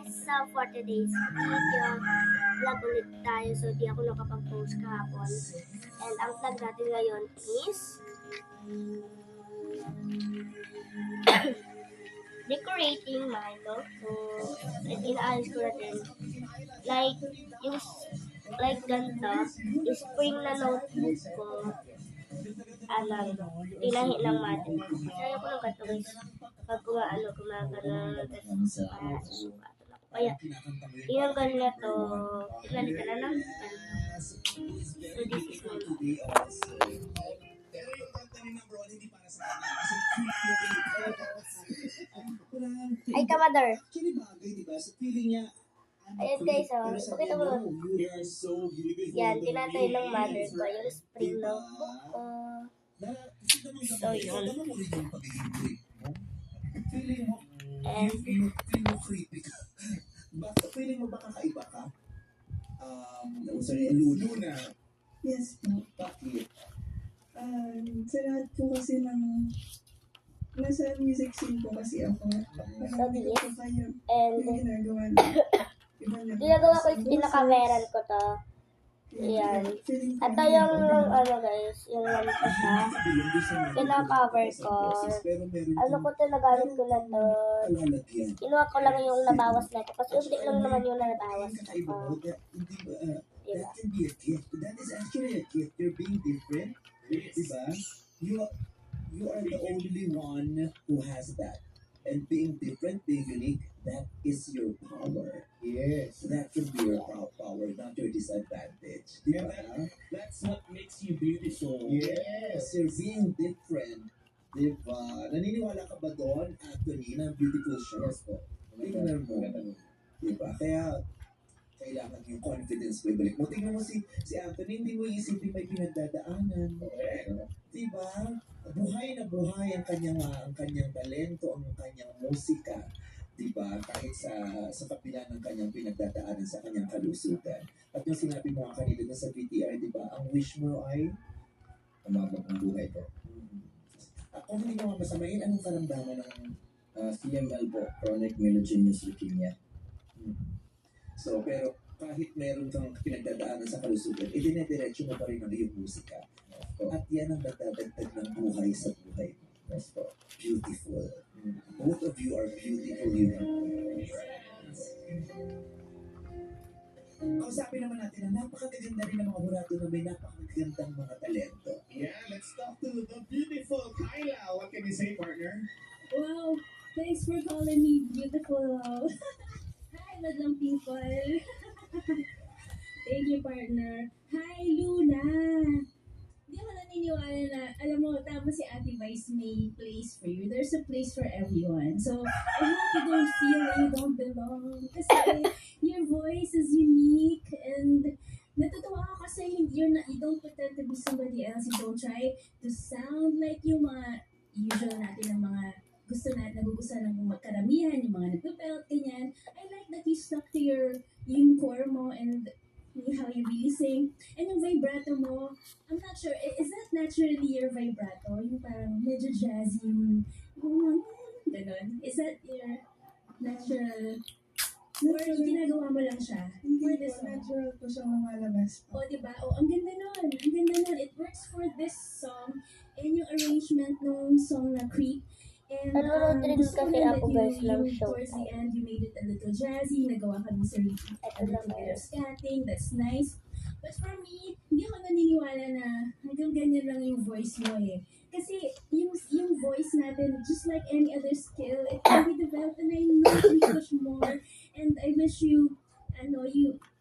sa for today's video, vlog ulit tayo. So, di ako nakapag-post kahapon. And ang vlog natin ngayon is decorating my notebook. And inaayos ko na din. Like, yung ganito, yung spring na notebook ko, tinahi ng mother ko. Masaya ko ng ganito guys. Pag gumagano, kaya, yung ganito, pinalitan na lang. So, this is my ay, kamadar. Ayan guys, pakita mo. Yan, tinatay ng mother ko yung spring notebook ko. So, yun. And, feeling mo ba kakaiba ka? Sorry, Luna. Yes po. Bakit? Sa lahat po kasi ng nasa music scene po kasi ako. Sabi Hindi ko kaya and, yung ginagawa niya. ginagawa ko yung pinaka-veran ko to. Yan. Ito yung, guys, yung one ko siya. Pinaka-cover ko. Tinagamit ko na to. Kinuha ko lang yung nabawas na ito. Kasi hindi lang naman yung nabawas na ito. That can be a gift. That is actually a gift. You're being different. Diba? You are the only one who has that. And being different, being unique, that is your power. Yes. That can be your power, not your disadvantage. Yeah, that's what makes you beautiful. Yes, you're being different. Diba? Naniniwala ka ba doon, Anthony, na beautiful siya? Yes po. Tingnan mo. Diba? Kaya, kailangan yung confidence mo ibalik mo. Tingnan mo si Anthony, hindi mo isipin may pinagdadaanan. Diba? Buhay na buhay ang kanyang talento, ang kanyang musika. Diba? Kahit sa kapila ng kanyang pinagdadaanan sa kanyang kalusugan. At yung sinabi mo nga kanina sa VTR, diba? Ang wish mo ay umabot ang buhay ko. Kung hindi mo masamayin, anong karamdaman ng CML po? Chronic Myelogenous Leukemia. So, pero kahit meron kang pinagdadaanan sa kalusugan, idinediretso mo pa rin ang iyong musika. At yan ang nagdadagdag ng buhay sa buhay mo. Yes po. Beautiful. Both of you are beautiful human beings. Kausapin naman natin na napakaganda rin ng mga hurado na may napakagandang mga talento. Yeah, let's talk to the beautiful Kyla. What can you say, partner? Wow, thanks for calling me beautiful. Hi, madlang people. Thank you, partner. Hi, Luna. Hindi ako naniniwala na, alam mo, tama si Ate Vice may place for you. There's a place for everyone. So, I hope you don't feel like you don't belong. Kasi your voice is unique and natutuwa ako kasi you don't pretend to be somebody else. You don't try to sound like yung mga usual natin ng mga nagugustuhan ng karamihan, yung mga nagpapelt, ganyan. I like that you stuck to yung core mo and how you really sing. And yung vibrato mo, I'm not sure, is that naturally your vibrato? Yung parang medyo jazzy, yung ganun. Is that your natural, or ginagawa mo lang siya? Hindi po, natural po siyang lumalabas. O, diba? O, ang ganda nun. Ang ganda nun. It works for this song and yung arrangement ng song na Creep. And nanonood rin gusto ko kasi lang ako that guys ng show. towards the end, you made it a little jazzy. Nagawa ka ng sarili. A little bit of scatting. That's nice. But for me, hindi ako naniniwala na hanggang ganyan lang yung voice mo eh. Kasi yung voice natin, just like any other skill, it can be developed and I know you push more. And I wish you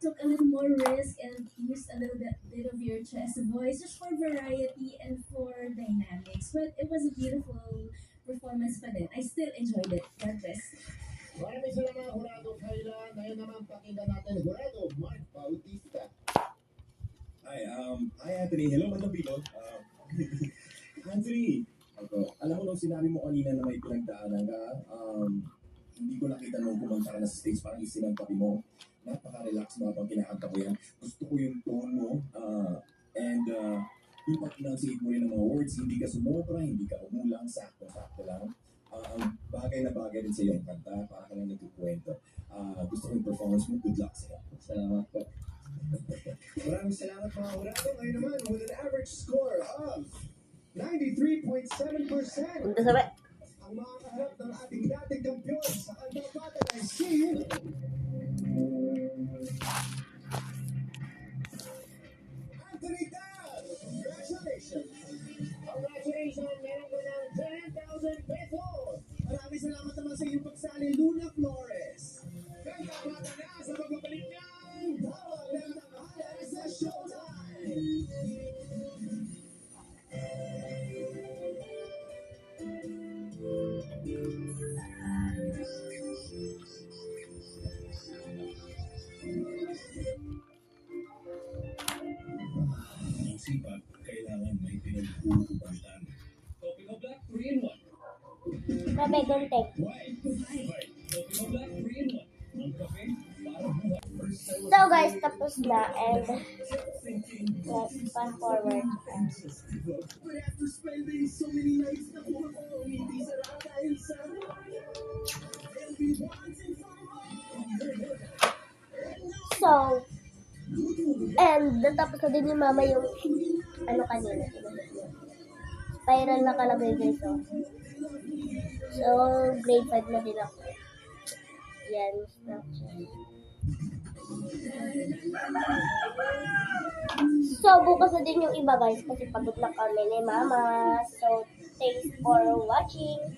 took a little more risk and used a little bit of your chest voice just for variety and for dynamics. But it was a beautiful performance pa din. I still enjoyed it. God bless. Maraming salamat, Jurado Kyla. Ngayon naman, pakinggan natin, Jurado Mark Bautista. Hi, Anthony. Hello, Madam Bilog. Anthony, alam mo nung sinabi mo kanina na may pinagdaanan ka, hindi ko nakita nung kumanta ka na sa stage, parang isinagpapi mo. Napaka-relax mo habang kinakanta ko yan. Gusto ko yung tone mo, and yung pag-enunciate mo rin ng mga words, hindi ka sumobra, hindi ka umulang, sakto-sakto lang. Ang bagay na bagay rin sa iyong kanta, para ka lang nagkukwento. Gusto performance mo. Good luck sa'yo. Salamat po. Maraming salamat mga hurado. Ngayon naman, with an average score of 93.7%. Punta sa Ang makakaharap ng ating dating kampiyon sa kandang bata ay si Anthony Tal. Congratulations! Congratulations! Meron ko ng 10,000 pesos! Maraming salamat naman sa iyong pagsali, Luna Flores. Kaya bata na sa pagbabalik ng tawag ng tanghali sa Showtime! Ang sipag, kailangan may pinagpupuntan. Coffee o black, 3 in 1. Sabi, gunting. Why? Coffee o black, 3 in 1. Ang kape, para buhay. So guys, tapos na and let's fast forward. But after spending so many nights na kuha ko, hindi sarap dahil sa I'll be wanting for more. So, and natapos na din ni mama yung ano kanina. Spiral na kalagay guys. So, grade 5 na din ako. Yan, Snapchat. So, bukas na din yung iba guys kasi pagod na kami ni mama. So, thanks for watching.